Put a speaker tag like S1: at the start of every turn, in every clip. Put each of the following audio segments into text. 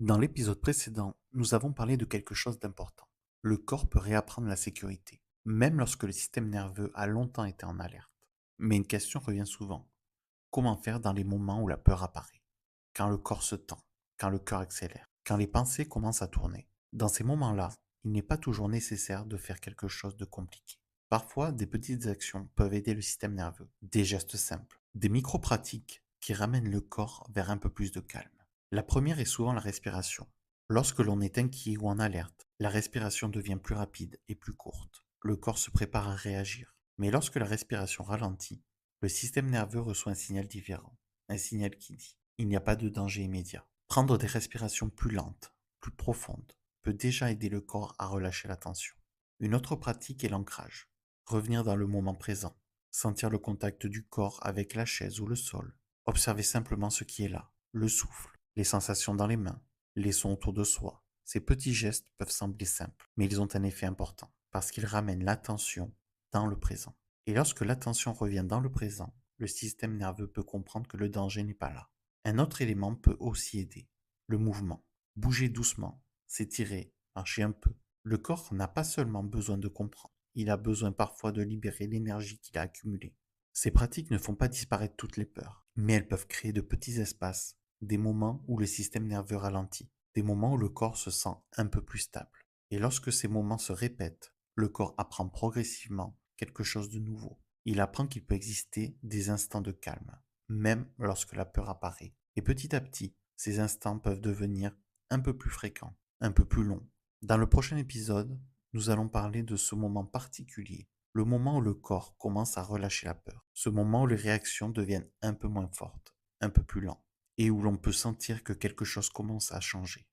S1: Dans l'épisode précédent, nous avons parlé de quelque chose d'important. Le corps peut réapprendre la sécurité, même lorsque le système nerveux a longtemps été en alerte. Mais une question revient souvent. Comment faire dans les moments où la peur apparaît? Quand le corps se tend, quand le cœur accélère, quand les pensées commencent à tourner. Dans ces moments-là, il n'est pas toujours nécessaire de faire quelque chose de compliqué. Parfois, des petites actions peuvent aider le système nerveux, des gestes simples, des micro-pratiques qui ramènent le corps vers un peu plus de calme. La première est souvent la respiration. Lorsque l'on est inquiet ou en alerte, la respiration devient plus rapide et plus courte. Le corps se prépare à réagir. Mais lorsque la respiration ralentit, le système nerveux reçoit un signal différent, un signal qui dit il n'y a pas de danger immédiat. Prendre des respirations plus lentes, plus profondes, peut déjà aider le corps à relâcher la tension. Une autre pratique est l'ancrage. Revenir dans le moment présent, sentir le contact du corps avec la chaise ou le sol, observer simplement ce qui est là, le souffle, les sensations dans les mains, les sons autour de soi. Ces petits gestes peuvent sembler simples, mais ils ont un effet important, parce qu'ils ramènent l'attention dans le présent. Et lorsque l'attention revient dans le présent, le système nerveux peut comprendre que le danger n'est pas là. Un autre élément peut aussi aider, le mouvement. Bouger doucement, s'étirer, marcher un peu. Le corps n'a pas seulement besoin de comprendre, il a besoin parfois de libérer l'énergie qu'il a accumulée. Ces pratiques ne font pas disparaître toutes les peurs, mais elles peuvent créer de petits espaces, des moments où le système nerveux ralentit, des moments où le corps se sent un peu plus stable. Et lorsque ces moments se répètent, le corps apprend progressivement quelque chose de nouveau. Il apprend qu'il peut exister des instants de calme, même lorsque la peur apparaît. Et petit à petit, ces instants peuvent devenir un peu plus fréquents, un peu plus longs. Dans le prochain épisode, nous allons parler de ce moment particulier, le moment où le corps commence à relâcher la peur, ce moment où les réactions deviennent un peu moins fortes, un peu plus lentes, et où l'on peut sentir que quelque chose commence à changer.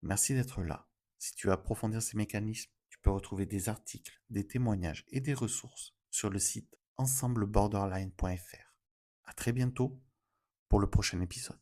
S1: Merci d'être là. Si tu veux approfondir ces mécanismes, tu peux retrouver des articles, des témoignages et des ressources sur le site ensembleborderline.fr. À très bientôt pour le prochain épisode.